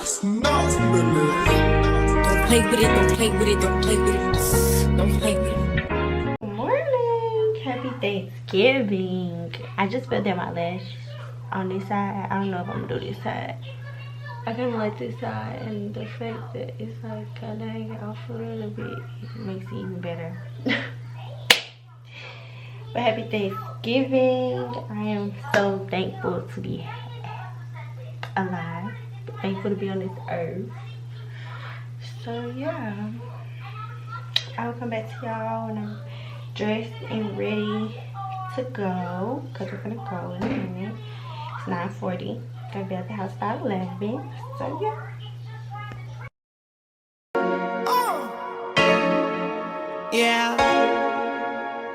Don't play with it, don't play with it, don't play with it. Don't play with it. Good morning. Happy Thanksgiving. I just filled in my lash on this side. I don't know if I'm gonna do this side. I kind of like this side, and the fact that it's like kind of hanging off a little bit makes it even better. But happy Thanksgiving. I am so thankful to be alive. Thankful to be on this earth. So yeah, I'll come back to y'all when I'm dressed and ready to go, because we're gonna go in a minute. It's 9:40. Gonna be at the house by 11. So yeah.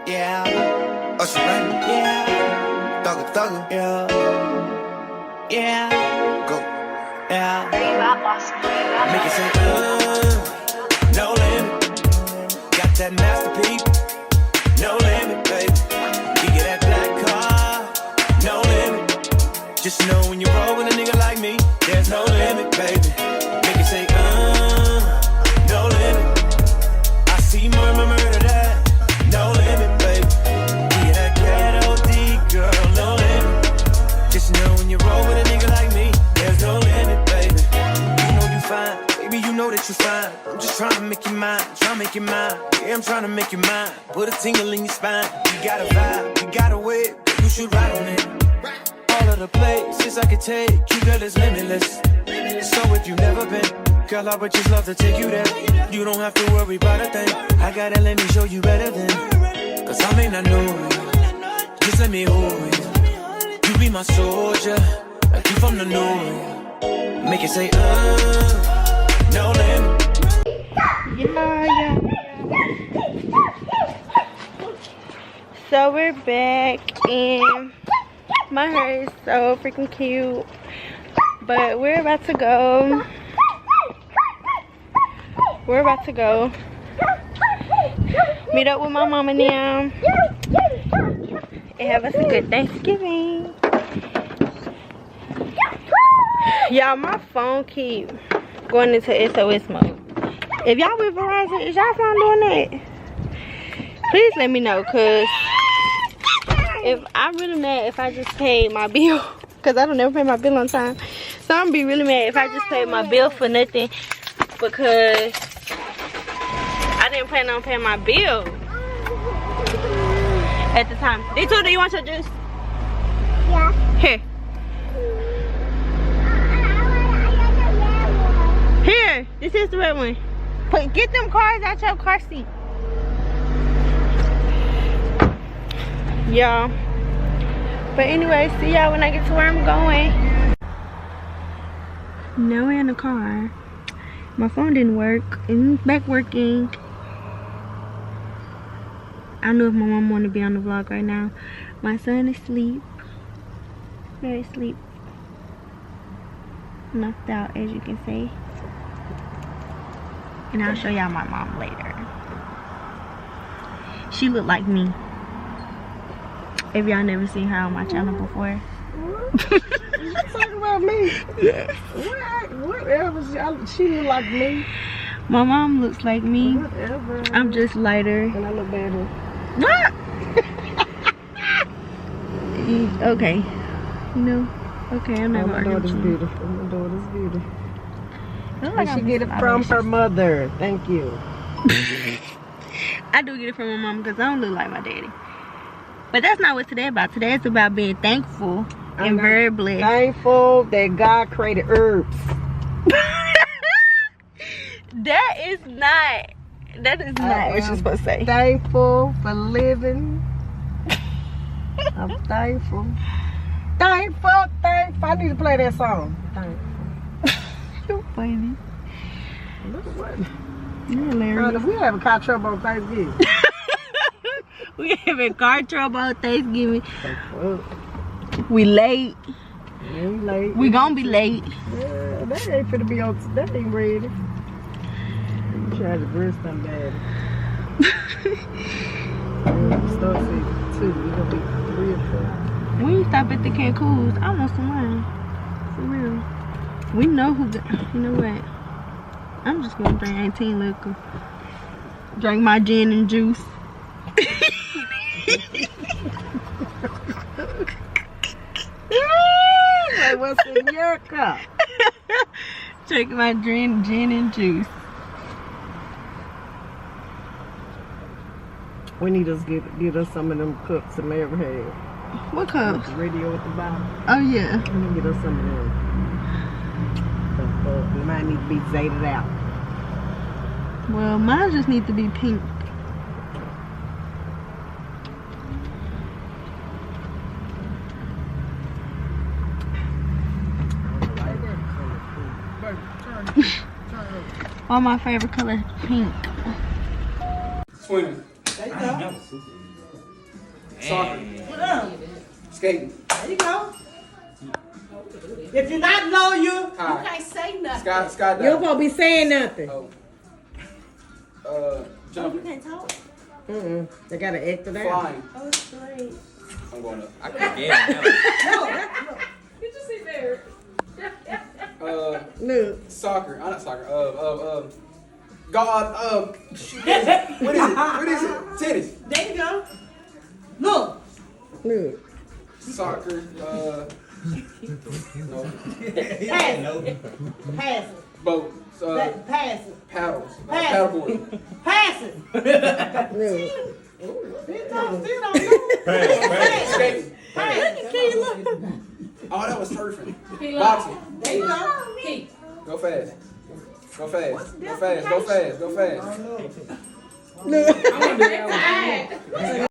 Yeah. Oh, she ready? Yeah. Thugger. Yeah. Go. Yeah. Make it say, no limit. Got that masterpiece. No limit, baby. You get that black car. No limit. Just know when you roll with a nigga like me, there's no limit, baby. Make it say, no limit. I see murder that. No limit, baby. Yeah, that ghetto D girl, no limit. Just know when you roll with a nigga like me, there's no limit, baby. You know you fine, baby, you know that you fine. I'm just trying to make you mine, Yeah, I'm trying to make you mine. Put a tingle in your spine. You got a vibe, you got a way, you should ride on it. All of the places I could take you, girl, is limitless. So if you've never been, girl, I would just love to take you there. You don't have to worry about a thing. I gotta let me show you better than. Cause I may not know you, just let me hold you. You be my soldier, like you from the north. Make it say, no limit. Yeah. So we're back, and my hair is so freaking cute. But we're about to go. Meet up with my mama now and have us a good Thanksgiving. Y'all, my phone keep going into SOS mode. If y'all with Verizon, is y'all phone doing that? Please let me know, cause if I'm really mad if I just paid my bill, cause I don't never pay my bill on time. So I'm gonna be really mad if I just paid my bill for nothing, because I didn't plan on paying my bill at the time. D2, do you want your juice? Yeah. Here. Here, this is the red one. Get them cars out your car seat. Y'all. But anyway, see y'all when I get to where I'm going. Now we're in the car. My phone didn't work. It's back working. I don't know if my mom want to be on the vlog right now. My son is asleep. Very asleep. Knocked out, as you can see. And I'll show y'all my mom later. She look like me. If y'all never seen her on my channel before. You talking about me? Yes. Whatever. She look like me. My mom looks like me. Whatever. I'm just lighter. And I look better. What? Okay. No. Okay, I'm not gonna argue with daughter's you. beautiful. My daughter's beautiful. Look And like she I'm get it missing from eyelashes. her mother. Thank you. I do get it from my mom because I don't look like my daddy. But that's not what today about. Today it's about being thankful and very blessed. Thankful that God created herbs. That is not what you're supposed to say. Thankful for living. I'm thankful. Thankful. I need to play that song. Thankful. You're funny. Look what. You're hilarious. If we have a car trouble on Thanksgiving. We having car trouble on Thanksgiving. Thankful. We late. Yeah, we late. We gonna be late. Yeah, that ain't finna be on. That ain't ready. You try to dress them bad. Start season 2. We're gonna be 3 or 4. When you stop at the Cancun's, I want some wine. For real. We know who got, you know what? I'm just gonna drink 18 liquor. Drink my gin and juice. Like, what's in your cup? Drink my gin and juice. We need to get us some of them cups that Mary had. What With cups? the radio at the bottom. Oh yeah. We need to get us some of them. They might need to be faded out. Well, mine just need to be pink. All my favorite color is pink. Swimming. Soccer. Skating. There you go. If you not know you can't say nothing. Skydiving. you're supposed to be saying nothing. Jumping. Can't talk. They gotta act it out. Flying. Oh, it's great. I'm going up. I can't get it. Did you see there? Look. Soccer. Not soccer. God. What is it? What is it? Tennis. There you go. Look. Look. Soccer. No. Pass it. Boat. Pass it. Paddles. Pass. Paddleboard. Pass it. Look. Skating. Look. Oh, that was surfing. Boxing. There you go. Keep. Go fast. Go fast. Go fast. Go fast. Go fast. Look.